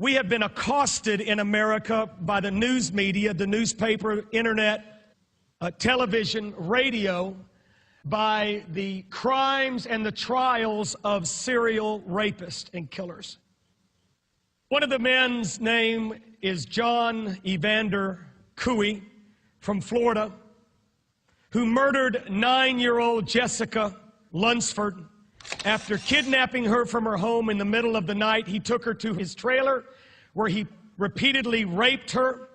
We have been accosted in America by the news media, the newspaper, internet, television, radio, by the crimes and the trials of serial rapists and killers. One of the men's name is John Evander Cooey from Florida, who murdered 9-year-old Jessica Lunsford. After kidnapping her from her home in the middle of the night, he took her to his trailer where he repeatedly raped her.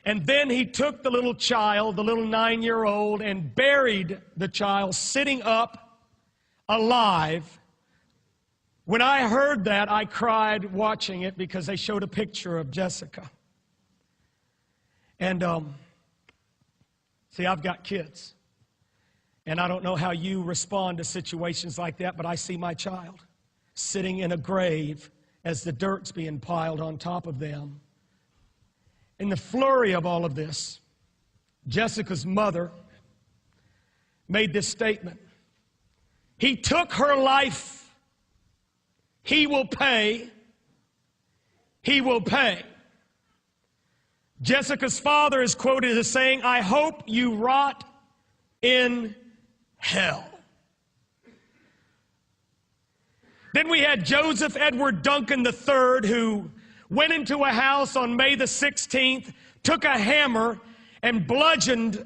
And then he took the little child, the little 9-year-old, and buried the child sitting up alive. When I heard that, I cried watching it because they showed a picture of Jessica. And see, I've got kids. And I don't know how you respond to situations like that, but I see my child sitting in a grave as the dirt's being piled on top of them. In the flurry of all of this, Jessica's mother made this statement: "He took her life. He will pay. He will pay." Jessica's father is quoted as saying, "I hope you rot in hell." Then we had Joseph Edward Duncan III, who went into a house on May the 16th, took a hammer and bludgeoned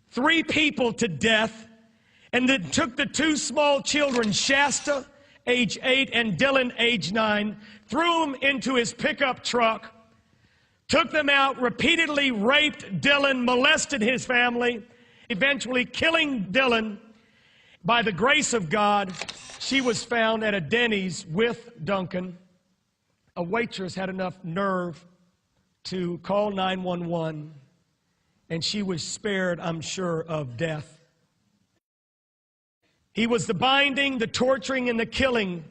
3 people to death, and then took the 2 small children, Shasta, age 8, and Dylan, age 9, threw them into his pickup truck, took them out, repeatedly raped Dylan, molested his family, eventually killing Dylan. By the grace of God, she was found at a Denny's with Duncan. A waitress had enough nerve to call 911, and she was spared, I'm sure, of death. He was the binding, the torturing, and the killing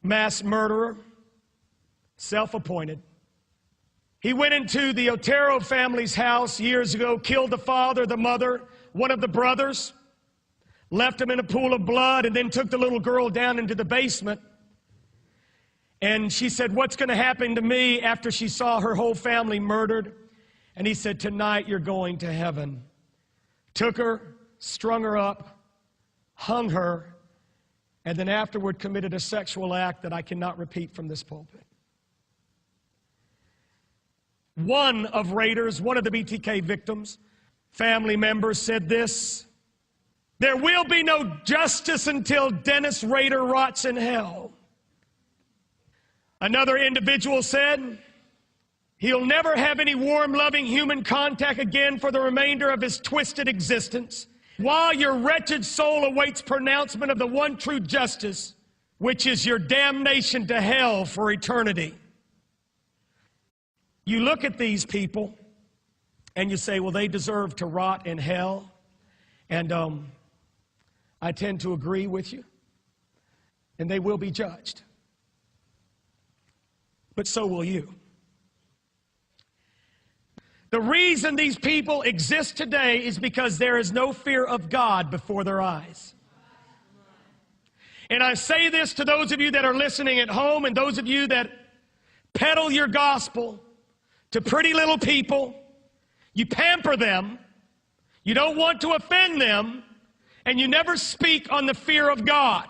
mass murderer, self-appointed. He went into the Otero family's house years ago, killed the father, the mother, one of the brothers, left him in a pool of blood, and then took the little girl down into the basement. And she said, "What's going to happen to me?" after she saw her whole family murdered. And he said, "Tonight you're going to heaven." Took her, strung her up, hung her, and then afterward committed a sexual act that I cannot repeat from this pulpit. One of Raiders, one of the BTK victims, family members said this: "There will be no justice until Dennis Rader rots in hell." Another individual said, "He'll never have any warm, loving human contact again for the remainder of his twisted existence, while your wretched soul awaits pronouncement of the one true justice, which is your damnation to hell for eternity." You look at these people and you say, well, they deserve to rot in hell. And I tend to agree with you. And they will be judged. But so will you. The reason these people exist today is because there is no fear of God before their eyes. And I say this to those of you that are listening at home and those of you that peddle your gospel to pretty little people. You pamper them. You don't want to offend them. And you never speak on the fear of God.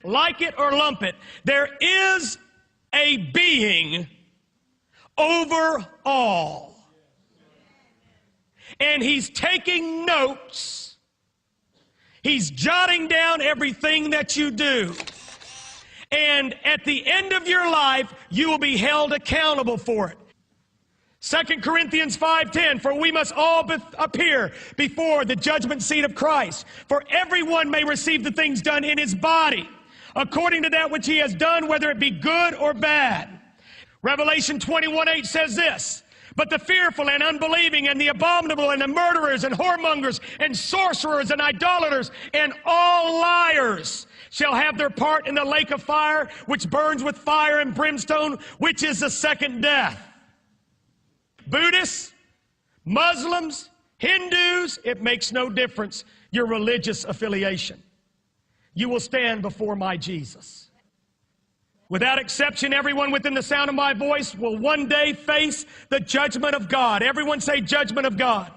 Like it or lump it, there is a being over all. And he's taking notes. He's jotting down everything that you do. And at the end of your life, you will be held accountable for it. 2 Corinthians 5:10, "For we must all appear before the judgment seat of Christ. For everyone may receive the things done in his body, according to that which he has done, whether it be good or bad." Revelation 21:8 says this: "But the fearful and unbelieving and the abominable and the murderers and whoremongers and sorcerers and idolaters and all liars shall have their part in the lake of fire, which burns with fire and brimstone, which is the second death." Buddhists, Muslims, Hindus, it makes no difference your religious affiliation. You will stand before my Jesus. Without exception, everyone within the sound of my voice will one day face the judgment of God. Everyone say judgment of God.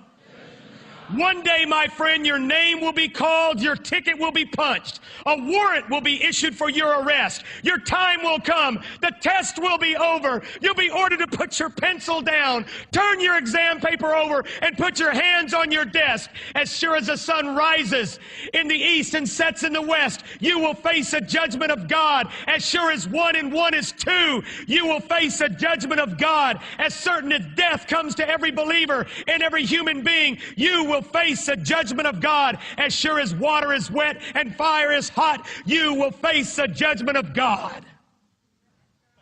One day, my friend, your name will be called, your ticket will be punched, a warrant will be issued for your arrest, your time will come, the test will be over, you'll be ordered to put your pencil down, turn your exam paper over, and put your hands on your desk. As sure as the sun rises in the east and sets in the west, you will face a judgment of God. As sure as 1 and 1 is 2, you will face a judgment of God. As certain as death comes to every believer and every human being, you will face a judgment of God. As sure as water is wet and fire is hot, you will face a judgment of God.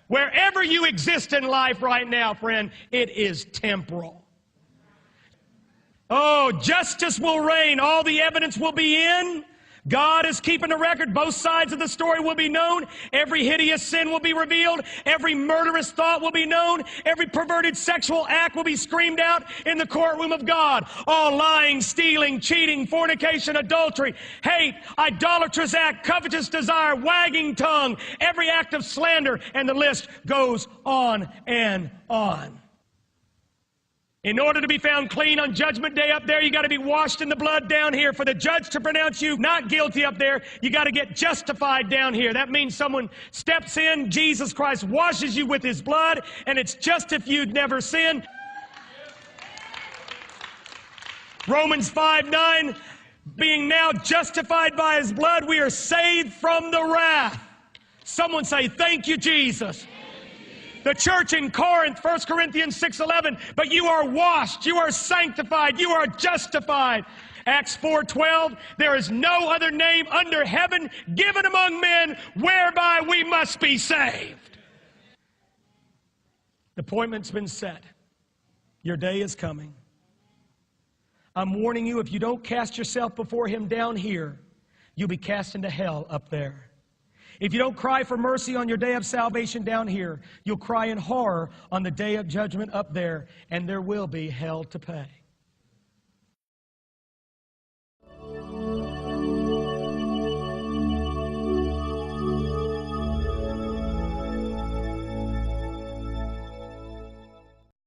Wherever you exist in life right now, friend, it is temporal. Oh, justice will reign. All the evidence will be in. God is keeping a record. Both sides of the story will be known. Every hideous sin will be revealed. Every murderous thought will be known. Every perverted sexual act will be screamed out in the courtroom of God. All lying, stealing, cheating, fornication, adultery, hate, idolatrous act, covetous desire, wagging tongue, every act of slander, and the list goes on and on. In order to be found clean on Judgment Day up there, you got to be washed in the blood down here. For the judge to pronounce you not guilty up there, you got to get justified down here. That means someone steps in, Jesus Christ washes you with his blood, and it's just if you'd never sinned. Romans 5:9, being now justified by his blood, we are saved from the wrath. Someone say, thank you, Jesus. The church in Corinth, 1 Corinthians 6:11, but you are washed, you are sanctified, you are justified. Acts 4:12, there is no other name under heaven given among men whereby we must be saved. The appointment's been set. Your day is coming. I'm warning you, if you don't cast yourself before him down here, you'll be cast into hell up there. If you don't cry for mercy on your day of salvation down here, you'll cry in horror on the day of judgment up there, and there will be hell to pay.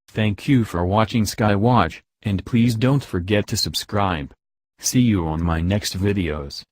Thank you for watching Skywatch, and please don't forget to subscribe. See you on my next videos.